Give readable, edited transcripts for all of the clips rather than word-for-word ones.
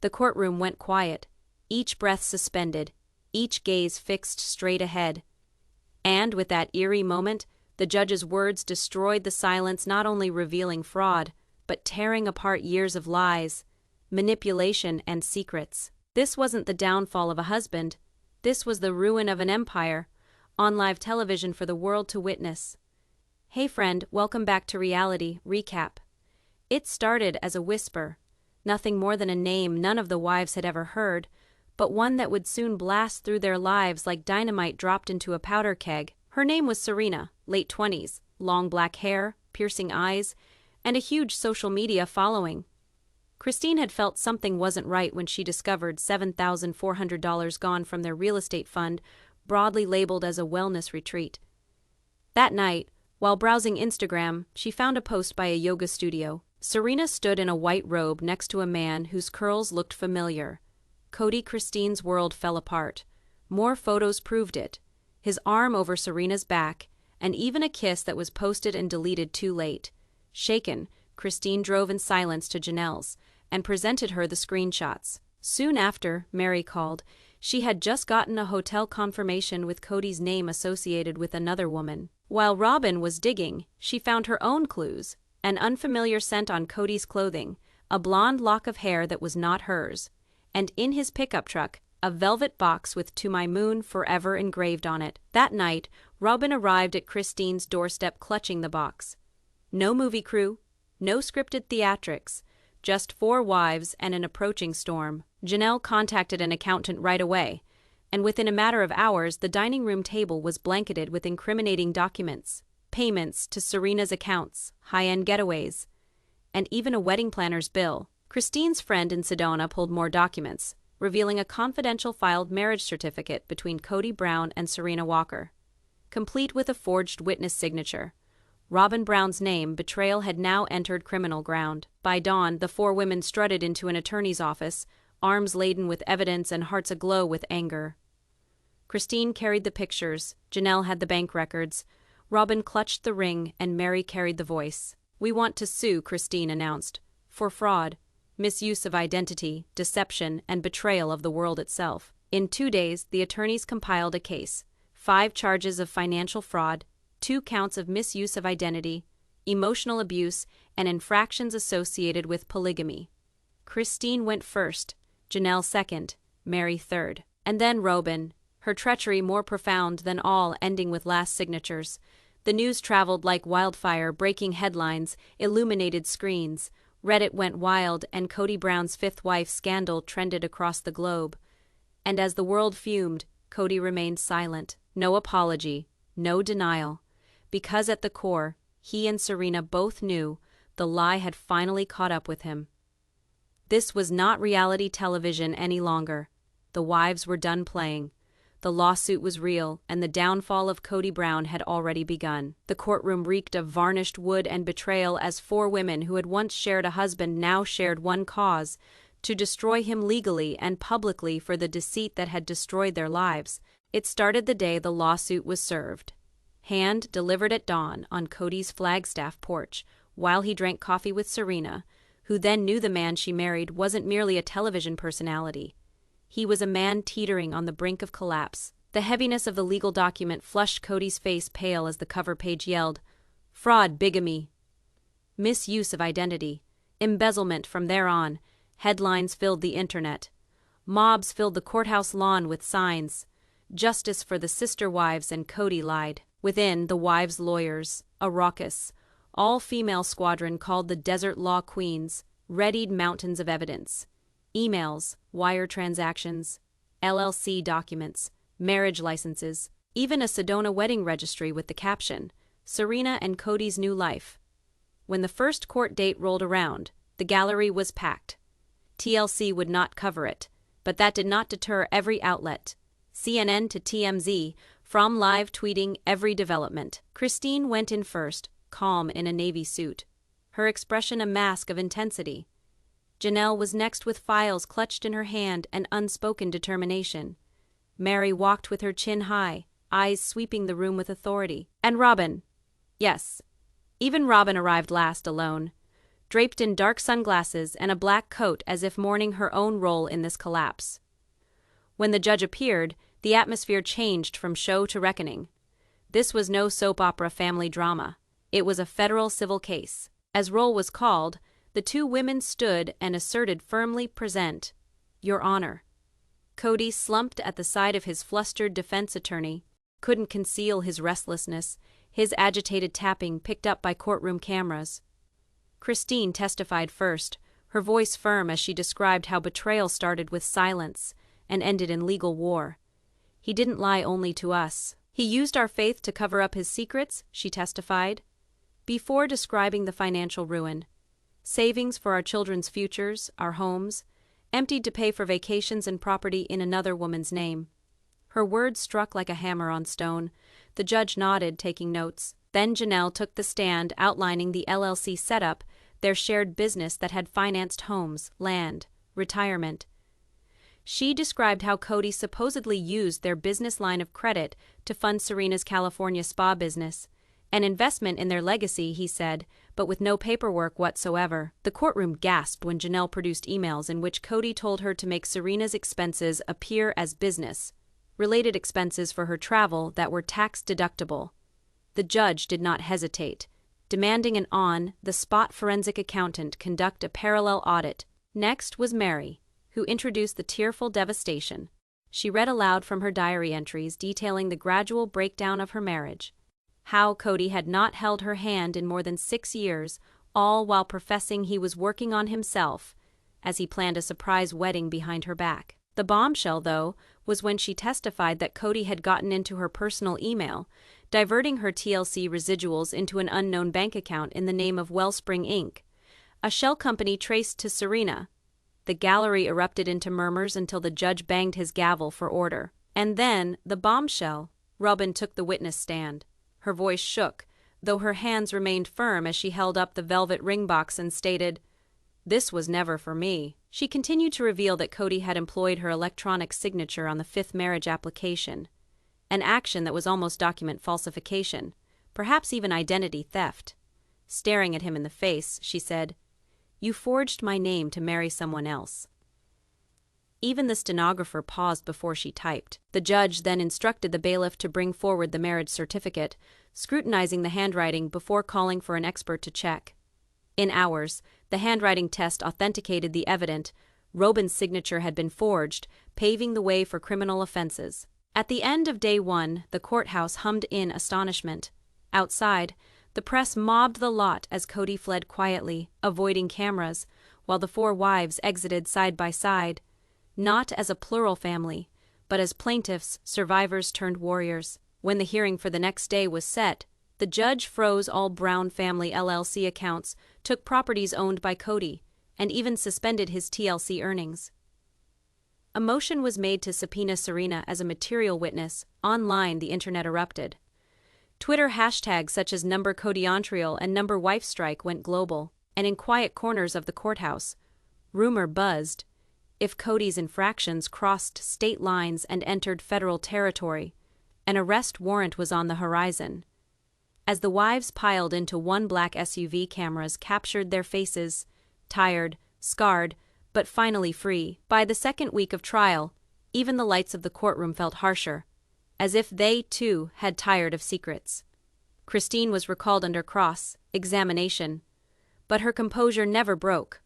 The courtroom went quiet, each breath suspended, each gaze fixed straight ahead. And with that eerie moment, the judge's words destroyed the silence, not only revealing fraud, but tearing apart years of lies, manipulation, and secrets. This wasn't the downfall of a husband. This was the ruin of an empire, on live television for the world to witness. Hey friend, welcome back to Reality Recap. It started as a whisper, nothing more than a name none of the wives had ever heard, but one that would soon blast through their lives like dynamite dropped into a powder keg. Her name was Serena, late 20s, long black hair, piercing eyes, and a huge social media following. Christine had felt something wasn't right when she discovered $7,400 gone from their real estate fund, broadly labeled as a wellness retreat. That night, while browsing Instagram, she found a post by a yoga studio. Serena stood in a white robe next to a man whose curls looked familiar. Cody. Christine's world fell apart. More photos proved it. His arm over Serena's back, and even a kiss that was posted and deleted too late. Shaken, Christine drove in silence to Janelle's and presented her the screenshots. Soon after, Meri called. She had just gotten a hotel confirmation with Cody's name associated with another woman. While Robyn was digging, she found her own clues: an unfamiliar scent on Cody's clothing, a blonde lock of hair that was not hers, and in his pickup truck, a velvet box with "To My Moon Forever" engraved on it. That night, Robyn arrived at Christine's doorstep clutching the box. No movie crew, no scripted theatrics, just 4 wives and an approaching storm. Janelle contacted an accountant right away, and within a matter of hours the dining room table was blanketed with incriminating documents, payments to Serena's accounts, high-end getaways, and even a wedding planner's bill. Christine's friend in Sedona pulled more documents, revealing a confidential filed marriage certificate between Kody Brown and Serena Walker, complete with a forged witness signature. Robyn Brown's name, Betrayal, had now entered criminal ground. By dawn, the 4 women strutted into an attorney's office, arms laden with evidence and hearts aglow with anger. Christine carried the pictures, Janelle had the bank records, Robyn clutched the ring, and Meri carried the voice. "We want to sue," Christine announced, "for fraud, misuse of identity, deception, and betrayal of the world itself." In 2 days, the attorneys compiled a case: 5 charges of financial fraud, 2 counts of misuse of identity, emotional abuse, and infractions associated with polygamy. Christine went first, Janelle second, Meri third. And then Robyn, her treachery more profound than all, ending with last signatures. The news traveled like wildfire, breaking headlines, illuminated screens. Reddit went wild, and Kody Brown's 5th wife scandal trended across the globe. And as the world fumed, Cody remained silent. No apology, no denial. Because at the core, he and Serena both knew the lie had finally caught up with him. This was not reality television any longer. The wives were done playing. The lawsuit was real, and the downfall of Kody Brown had already begun. The courtroom reeked of varnished wood and betrayal as 4 women who had once shared a husband now shared one cause: to destroy him legally and publicly for the deceit that had destroyed their lives. It started the day the lawsuit was served. Hand delivered at dawn on Cody's Flagstaff porch, while he drank coffee with Serena, who then knew the man she married wasn't merely a television personality. He was a man teetering on the brink of collapse. The heaviness of the legal document flushed Cody's face pale as the cover page yelled, "Fraud, bigamy, misuse of identity, embezzlement." From there on, headlines filled the internet. Mobs filled the courthouse lawn with signs: "Justice for the sister wives," and "Cody lied." Within, the wives' lawyers, a raucous, all-female squadron called the Desert Law Queens, readied mountains of evidence. Emails, wire transactions, LLC documents, marriage licenses, even a Sedona wedding registry with the caption, "Serena and Cody's New Life." When the first court date rolled around, the gallery was packed. TLC would not cover it, but that did not deter every outlet, CNN to TMZ, from live tweeting every development. Christine went in first, calm in a navy suit, her expression a mask of intensity. Janelle was next with files clutched in her hand and unspoken determination. Meri walked with her chin high, eyes sweeping the room with authority. And Robyn. Yes, even Robyn arrived last, alone. draped in dark sunglasses and a black coat as if mourning her own role in this collapse. When the judge appeared, the atmosphere changed from show to reckoning. This was no soap opera family drama. It was a federal civil case. As roll was called, the two women stood and asserted firmly, "Present, Your Honor." Cody slumped at the side of his flustered defense attorney, couldn't conceal his restlessness, his agitated tapping picked up by courtroom cameras. Christine testified first, her voice firm as she described how betrayal started with silence and ended in legal war. "He didn't lie only to us. He used our faith to cover up his secrets," she testified, before describing the financial ruin. "Savings for our children's futures, our homes, emptied to pay for vacations and property in another woman's name." Her words struck like a hammer on stone. The judge nodded, taking notes. Then Janelle took the stand, outlining the LLC setup, their shared business that had financed homes, land, retirement. She described how Cody supposedly used their business line of credit to fund Serena's California spa business. An investment in their legacy, he said, but with no paperwork whatsoever. The courtroom gasped when Janelle produced emails in which Cody told her to make Serena's expenses appear as business-related expenses for her travel that were tax-deductible. The judge did not hesitate, demanding an on-the-spot forensic accountant conduct a parallel audit. Next was Meri, who introduced the tearful devastation. She read aloud from her diary entries detailing the gradual breakdown of her marriage. How Cody had not held her hand in more than 6 years, all while professing he was working on himself, as he planned a surprise wedding behind her back. The bombshell, though, was when she testified that Cody had gotten into her personal email, diverting her TLC residuals into an unknown bank account in the name of Wellspring Inc., a shell company traced to Serena. The gallery erupted into murmurs until the judge banged his gavel for order. And then, the bombshell. Robyn took the witness stand. Her voice shook, though her hands remained firm as she held up the velvet ring box and stated, "This was never for me." She continued to reveal that Cody had employed her electronic signature on the 5th marriage application, an action that was almost document falsification, perhaps even identity theft. Staring at him in the face, she said, "You forged my name to marry someone else." Even the stenographer paused before she typed. The judge then instructed the bailiff to bring forward the marriage certificate, scrutinizing the handwriting before calling for an expert to check. In hours, the handwriting test authenticated the evidence. Robyn's signature had been forged, paving the way for criminal offenses. At the end of day one, the courthouse hummed in astonishment. Outside, the press mobbed the lot as Cody fled quietly, avoiding cameras, while the 4 wives exited side by side, not as a plural family, but as plaintiffs, survivors turned warriors. When the hearing for the next day was set, the judge froze all Brown family LLC accounts, took properties owned by Cody, and even suspended his TLC earnings. A motion was made to subpoena Serena as a material witness. Online, the internet erupted. Twitter hashtags such as #CodyOnTrial and #WifeStrike went global, and in quiet corners of the courthouse, rumor buzzed. If Cody's infractions crossed state lines and entered federal territory, an arrest warrant was on the horizon. As the wives piled into one black SUV, cameras captured their faces, tired, scarred, but finally free. By the second week of trial, even the lights of the courtroom felt harsher, as if they, too, had tired of secrets. Christine was recalled under cross-examination, but her composure never broke,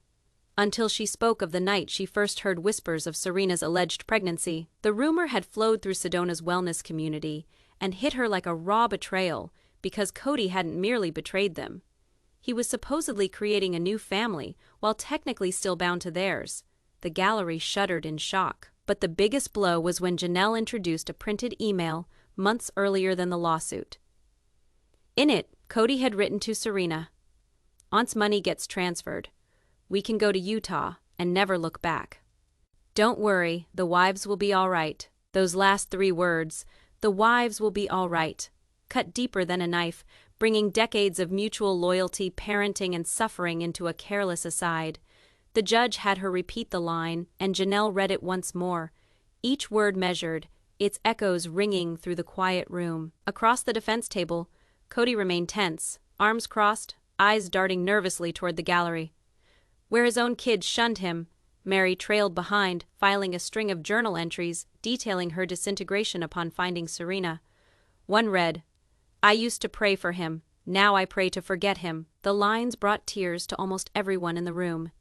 until she spoke of the night she first heard whispers of Serena's alleged pregnancy. The rumor had flowed through Sedona's wellness community and hit her like a raw betrayal because Cody hadn't merely betrayed them. He was supposedly creating a new family while technically still bound to theirs. The gallery shuddered in shock. But the biggest blow was when Janelle introduced a printed email months earlier than the lawsuit. In it, Cody had written to Serena, "Once money gets transferred, we can go to Utah and never look back. Don't worry, the wives will be all right." Those last 3 words, "the wives will be all right," cut deeper than a knife, bringing decades of mutual loyalty, parenting, and suffering into a careless aside. The judge had her repeat the line, and Janelle read it once more, each word measured, its echoes ringing through the quiet room. Across the defense table, Cody remained tense, arms crossed, eyes darting nervously toward the gallery. Where his own kids shunned him, Meri trailed behind, filing a string of journal entries detailing her disintegration upon finding Serena. One read, "I used to pray for him, now I pray to forget him." The lines brought tears to almost everyone in the room.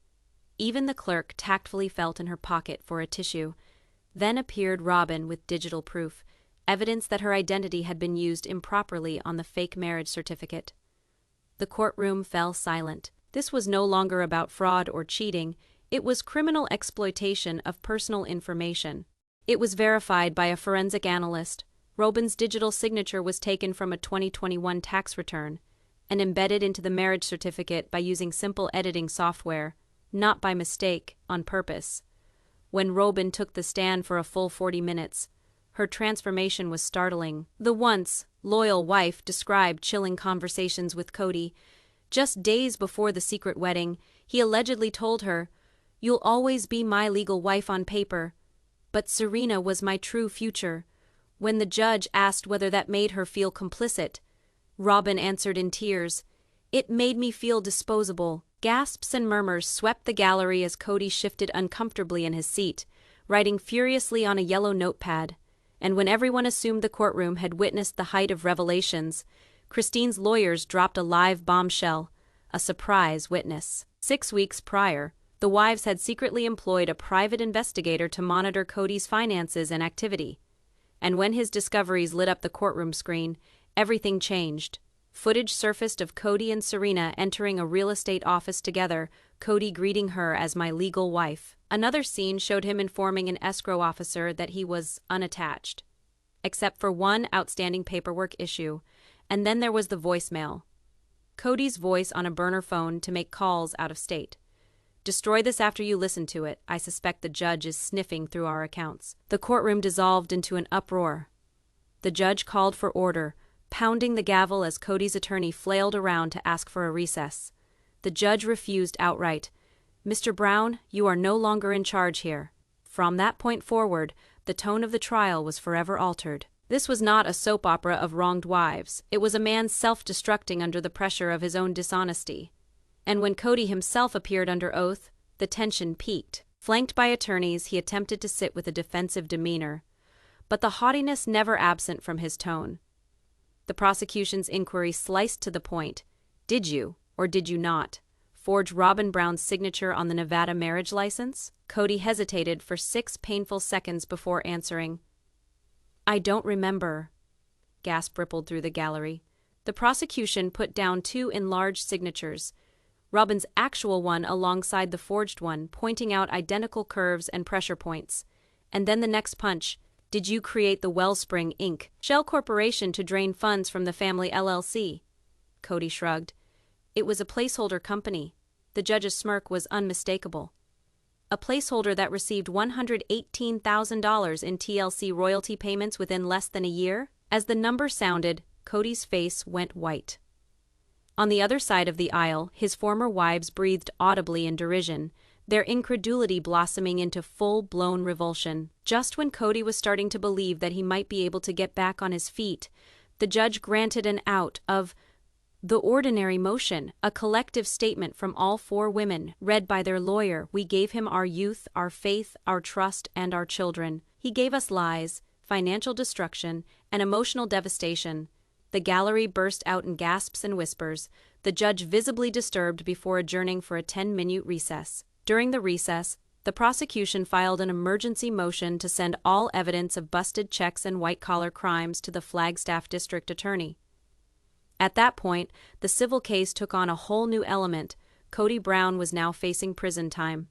Even the clerk tactfully felt in her pocket for a tissue. Then appeared Robyn with digital proof, evidence that her identity had been used improperly on the fake marriage certificate. The courtroom fell silent. This was no longer about fraud or cheating, it was criminal exploitation of personal information. It was verified by a forensic analyst. Robyn's digital signature was taken from a 2021 tax return and embedded into the marriage certificate by using simple editing software, not by mistake, on purpose. When Robyn took the stand for a full 40 minutes, her transformation was startling. The once loyal wife described chilling conversations with Cody. Just days before the secret wedding, he allegedly told her, "You'll always be my legal wife on paper, but Serena was my true future." When the judge asked whether that made her feel complicit, Robyn answered in tears, "It made me feel disposable." Gasps and murmurs swept the gallery as Cody shifted uncomfortably in his seat, writing furiously on a yellow notepad. And when everyone assumed the courtroom had witnessed the height of revelations, Christine's lawyers dropped a live bombshell, a surprise witness. 6 weeks prior, the wives had secretly employed a private investigator to monitor Cody's finances and activity. And when his discoveries lit up the courtroom screen, everything changed. Footage surfaced of Cody and Serena entering a real estate office together, Cody greeting her as "my legal wife." Another scene showed him informing an escrow officer that he was unattached, except for one outstanding paperwork issue, and then there was the voicemail. Cody's voice on a burner phone to make calls out of state. "Destroy this after you listen to it. I suspect the judge is sniffing through our accounts." The courtroom dissolved into an uproar. The judge called for order, pounding the gavel as Cody's attorney flailed around to ask for a recess. The judge refused outright. "Mr. Brown, you are no longer in charge here." From that point forward, the tone of the trial was forever altered. This was not a soap opera of wronged wives. It was a man self-destructing under the pressure of his own dishonesty. And when Cody himself appeared under oath, the tension peaked. Flanked by attorneys, he attempted to sit with a defensive demeanor, but the haughtiness never absent from his tone. The prosecution's inquiry sliced to the point. "Did you, or did you not, forge Robyn Brown's signature on the Nevada marriage license?" Cody hesitated for 6 painful seconds before answering. "I don't remember." Gasp rippled through the gallery. The prosecution put down 2 enlarged signatures, Robyn's actual one alongside the forged one, pointing out identical curves and pressure points. And then the next punch. "Did you create the Wellspring, Inc. shell corporation to drain funds from the family LLC?" Cody shrugged. "It was a placeholder company." The judge's smirk was unmistakable. "A placeholder that received $118,000 in TLC royalty payments within less than a year?" As the number sounded, Cody's face went white. On the other side of the aisle, his former wives breathed audibly in derision, their incredulity blossoming into full-blown revulsion. Just when Cody was starting to believe that he might be able to get back on his feet, the judge granted an out of the ordinary motion, a collective statement from all 4 women, read by their lawyer. "We gave him our youth, our faith, our trust, and our children. He gave us lies, financial destruction, and emotional devastation." The gallery burst out in gasps and whispers, the judge visibly disturbed before adjourning for a 10-minute recess. During the recess, the prosecution filed an emergency motion to send all evidence of busted checks and white-collar crimes to the Flagstaff district attorney. At that point, the civil case took on a whole new element. Kody Brown was now facing prison time.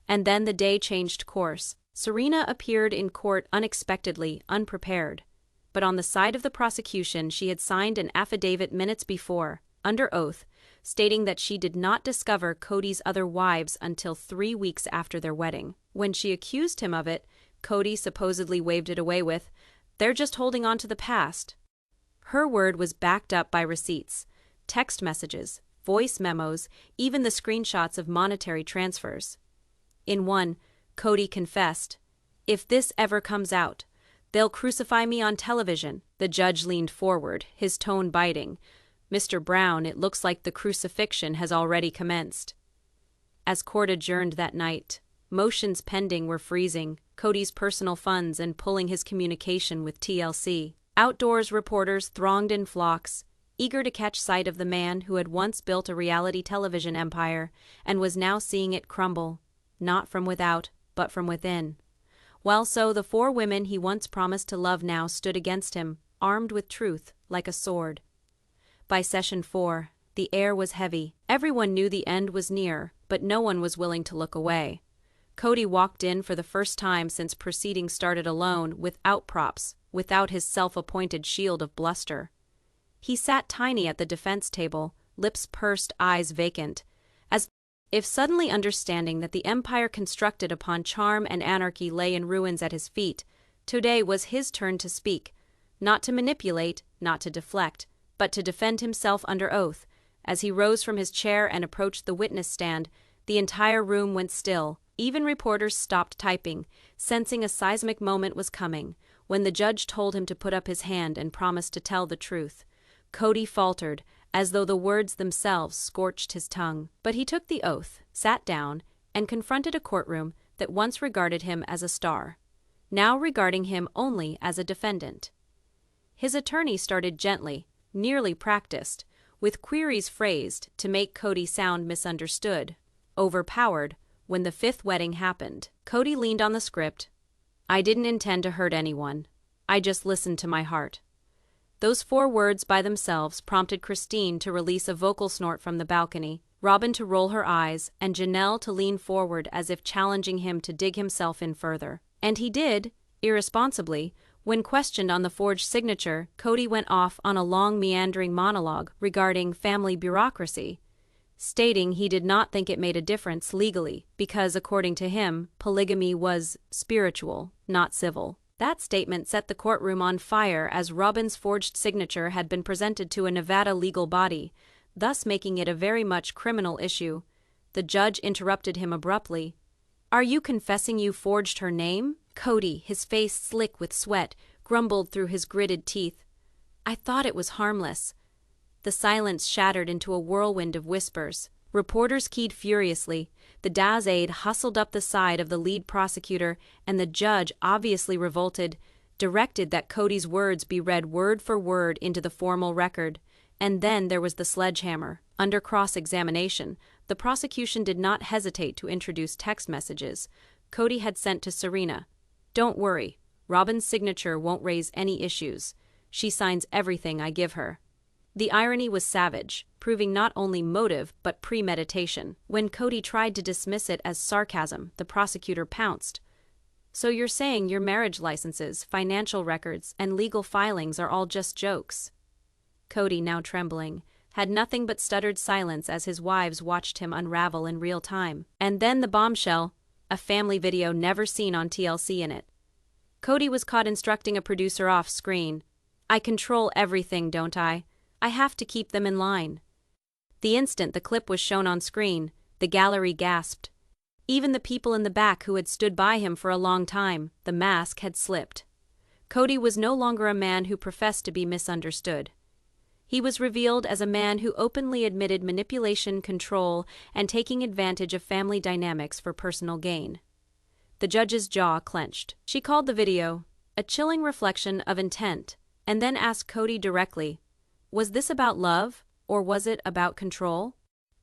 And then the day changed course. Serena appeared in court unexpectedly, unprepared. But on the side of the prosecution, she had signed an affidavit minutes before, under oath, stating that she did not discover Cody's other wives until 3 weeks after their wedding. When she accused him of it, Cody supposedly waved it away with, "They're just holding on to the past." Her word was backed up by receipts, text messages, voice memos, even the screenshots of monetary transfers. In one, Cody confessed, "If this ever comes out, they'll crucify me on television." The judge leaned forward, his tone biting. "Mr. Brown, it looks like the crucifixion has already commenced." as court adjourned that night. Motions pending were freezing Cody's personal funds and pulling his communication with TLC. Outdoors, reporters thronged in flocks, eager to catch sight of the man who had once built a reality television empire and was now seeing it crumble, not from without, but from within. While so, the four women he once promised to love now stood against him, armed with truth, like a sword. By session 4, the air was heavy. Everyone knew the end was near, but no one was willing to look away. Cody walked in for the first time since proceedings started alone, without props, without his self-appointed shield of bluster. He sat tiny at the defense table, lips pursed, eyes vacant, as if suddenly understanding that the empire constructed upon charm and anarchy lay in ruins at his feet. Today was his turn to speak, not to manipulate, not to deflect, but to defend himself under oath. As he rose from his chair and approached the witness stand, the entire room went still. Even reporters stopped typing, sensing a seismic moment was coming. When the judge told him to put up his hand and promise to tell the truth, Cody faltered, as though the words themselves scorched his tongue. But he took the oath, sat down, and confronted a courtroom that once regarded him as a star, now regarding him only as a defendant. His attorney started gently, nearly practiced, with queries phrased to make Cody sound misunderstood, overpowered. When the fifth wedding happened, Cody leaned on the script. "I didn't intend to hurt anyone. I just listened to my heart." Those 4 words by themselves prompted Christine to release a vocal snort from the balcony, Robyn to roll her eyes, and Janelle to lean forward as if challenging him to dig himself in further. And he did, irresponsibly. When questioned on the forged signature, Cody went off on a long meandering monologue regarding family bureaucracy, stating he did not think it made a difference legally because, according to him, polygamy was spiritual, not civil. That statement set the courtroom on fire as Robyn's forged signature had been presented to a Nevada legal body, thus making it a very much criminal issue. The judge interrupted him abruptly. "Are you confessing you forged her name?" Cody, his face slick with sweat, grumbled through his gritted teeth. "I thought it was harmless." The silence shattered into a whirlwind of whispers. Reporters keyed furiously. The DA's aide hustled up the side of the lead prosecutor, and the judge, obviously revolted, directed that Cody's words be read word for word into the formal record. And then there was the sledgehammer. Under cross-examination, the prosecution did not hesitate to introduce text messages Cody had sent to Serena. "Don't worry, Robyn's signature won't raise any issues. She signs everything I give her." The irony was savage, proving not only motive but premeditation. When Cody tried to dismiss it as sarcasm, the prosecutor pounced. "So you're saying your marriage licenses, financial records, and legal filings are all just jokes?" Cody, now trembling, had nothing but stuttered silence as his wives watched him unravel in real time. And then the bombshell, a family video never seen on TLC in it. Cody was caught instructing a producer off screen. "I control everything, don't I? I have to keep them in line." The instant the clip was shown on screen, the gallery gasped. Even the people in the back who had stood by him for a long time, the mask had slipped. Cody was no longer a man who professed to be misunderstood. He was revealed as a man who openly admitted manipulation, control, and taking advantage of family dynamics for personal gain. The judge's jaw clenched. She called the video a chilling reflection of intent, and then asked Cody directly, "Was this about love, or was it about control?"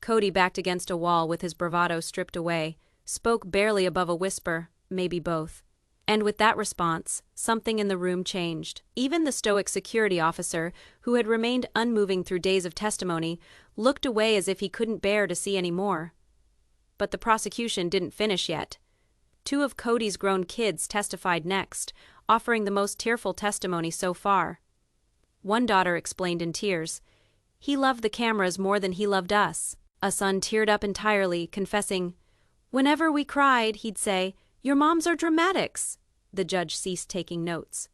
Cody, backed against a wall with his bravado stripped away, spoke barely above a whisper, "Maybe both." And with that response, something in the room changed. Even the stoic security officer, who had remained unmoving through days of testimony, looked away as if he couldn't bear to see any more. But the prosecution didn't finish yet. 2 of Cody's grown kids testified next, offering the most tearful testimony so far. One daughter explained in tears, "He loved the cameras more than he loved us." A son teared up entirely, confessing, "Whenever we cried, he'd say, 'Your moms are dramatics.'" The judge ceased taking notes.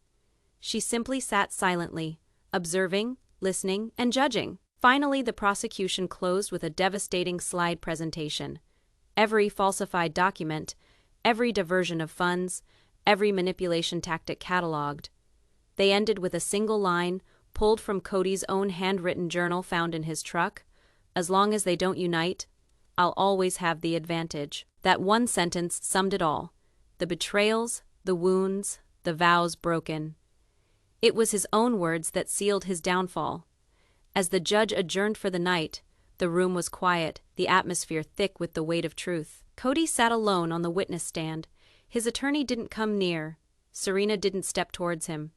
She simply sat silently, observing, listening, and judging. Finally, the prosecution closed with a devastating slide presentation. Every falsified document, every diversion of funds, every manipulation tactic cataloged. They ended with a single line, pulled from Cody's own handwritten journal found in his truck. "As long as they don't unite, I'll always have the advantage. That one sentence summed it all. The betrayals, the wounds, the vows broken. It was his own words that sealed his downfall. As the judge adjourned for the night, the room was quiet, the atmosphere thick with the weight of truth. Cody sat alone on the witness stand. His attorney didn't come near. Serena didn't step towards him.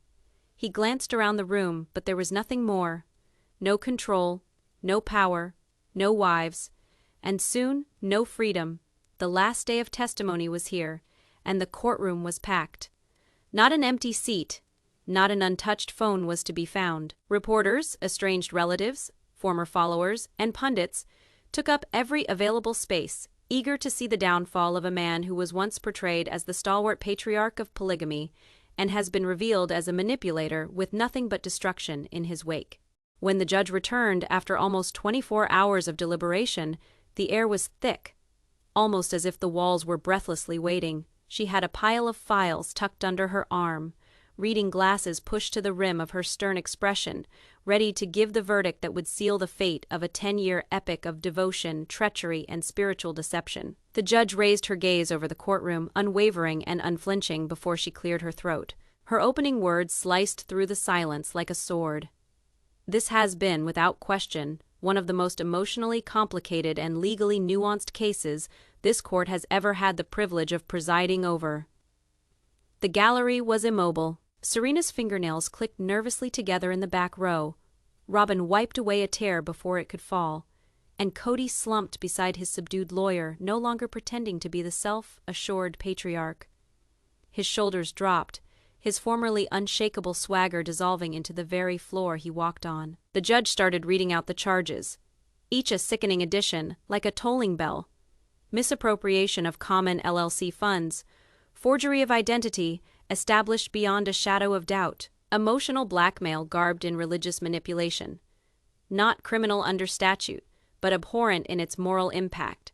He glanced around the room, but there was nothing more. No control, no power, no wives, and soon no freedom. The last day of testimony was here, and the courtroom was packed. Not an empty seat, not an untouched phone was to be found. Reporters, estranged relatives, former followers, and pundits took up every available space, eager to see the downfall of a man who was once portrayed as the stalwart patriarch of polygamy and has been revealed as a manipulator with nothing but destruction in his wake. When the judge returned after almost 24 hours of deliberation, the air was thick, almost as if the walls were breathlessly waiting. She had a pile of files tucked under her arm, reading glasses pushed to the rim of her stern expression, ready to give the verdict that would seal the fate of a 10-year epic of devotion, treachery, and spiritual deception. The judge raised her gaze over the courtroom, unwavering and unflinching, before she cleared her throat. Her opening words sliced through the silence like a sword. This has been, without question, one of the most emotionally complicated and legally nuanced cases this court has ever had the privilege of presiding over. The gallery was immobile. Serena's fingernails clicked nervously together in the back row. Robyn wiped away a tear before it could fall, and Cody slumped beside his subdued lawyer, no longer pretending to be the self-assured patriarch. His shoulders dropped, his formerly unshakable swagger dissolving into the very floor he walked on. The judge started reading out the charges, each a sickening addition, like a tolling bell. Misappropriation of common LLC funds, forgery of identity, established beyond a shadow of doubt, emotional blackmail garbed in religious manipulation. Not criminal under statute, but abhorrent in its moral impact.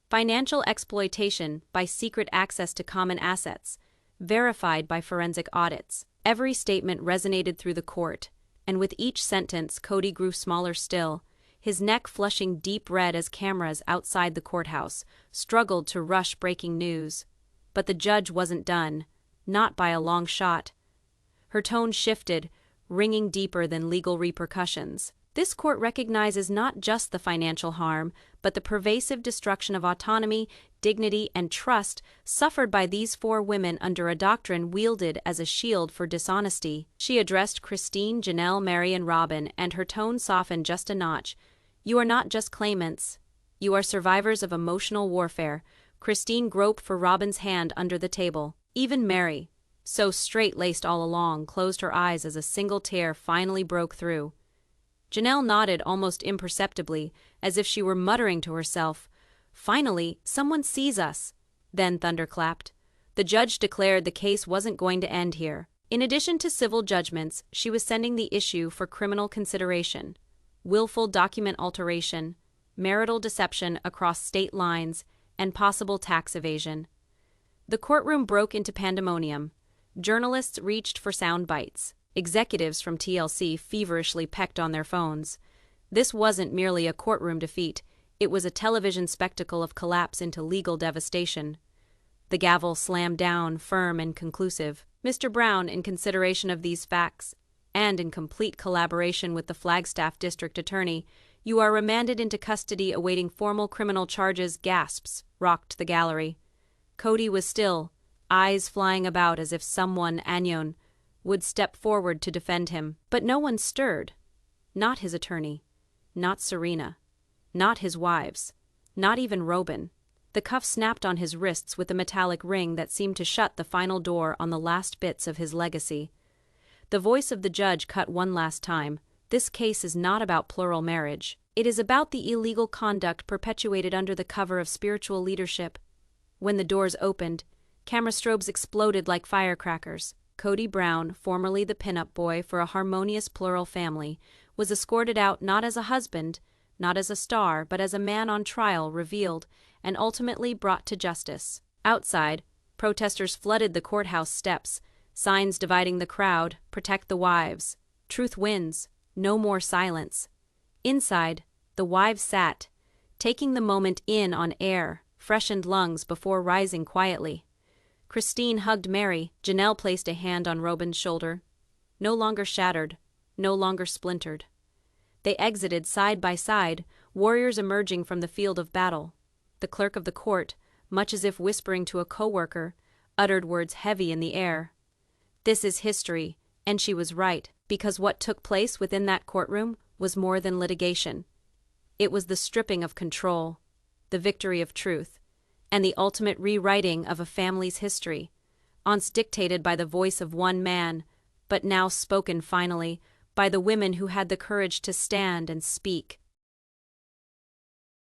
Financial exploitation by secret access to common assets, verified by forensic audits. Every statement resonated through the court, and with each sentence Cody grew smaller still, his neck flushing deep red as cameras outside the courthouse struggled to rush breaking news. But the judge wasn't done, not by a long shot. Her tone shifted, ringing deeper than legal repercussions. This court recognizes not just the financial harm, but the pervasive destruction of autonomy, dignity, and trust suffered by these four women under a doctrine wielded as a shield for dishonesty. She addressed Christine, Janelle, Meri, and Robyn, and her tone softened just a notch. You are not just claimants. You are survivors of emotional warfare. Christine groped for Robyn's hand under the table. Even Meri, so straight-laced all along, closed her eyes as a single tear finally broke through. Janelle nodded almost imperceptibly, as if she were muttering to herself. Finally, someone sees us. Then thunderclapped. The judge declared the case wasn't going to end here. In addition to civil judgments, she was sending the issue for criminal consideration. Willful document alteration, marital deception across state lines, and possible tax evasion. The courtroom broke into pandemonium. Journalists reached for sound bites. Executives from TLC feverishly pecked on their phones. This wasn't merely a courtroom defeat, it was a television spectacle of collapse into legal devastation. The gavel slammed down, firm and conclusive. Mr. Brown, in consideration of these facts, and in complete collaboration with the Flagstaff District Attorney, you are remanded into custody awaiting formal criminal charges. Gasps rocked the gallery. Cody was still, eyes flying about as if someone, Agnon, would step forward to defend him. But no one stirred. Not his attorney. Not Serena. Not his wives. Not even Robyn. The cuff snapped on his wrists with a metallic ring that seemed to shut the final door on the last bits of his legacy. The voice of the judge cut one last time. This case is not about plural marriage. It is about the illegal conduct perpetuated under the cover of spiritual leadership. When the doors opened, camera strobes exploded like firecrackers. Kody Brown, formerly the pinup boy for a harmonious plural family, was escorted out not as a husband, not as a star, but as a man on trial, revealed, and ultimately brought to justice. Outside, protesters flooded the courthouse steps, signs dividing the crowd, "Protect the wives. Truth wins. No more silence." Inside, the wives sat, taking the moment in on air, freshened lungs before rising quietly. Christine hugged Meri. Janelle placed a hand on Robyn's shoulder. No longer shattered, no longer splintered. They exited side by side, warriors emerging from the field of battle. The clerk of the court, much as if whispering to a co-worker, uttered words heavy in the air. This is history, and she was right, because what took place within that courtroom was more than litigation. It was the stripping of control, the victory of truth, and the ultimate rewriting of a family's history, once dictated by the voice of one man, but now spoken finally by the women who had the courage to stand and speak.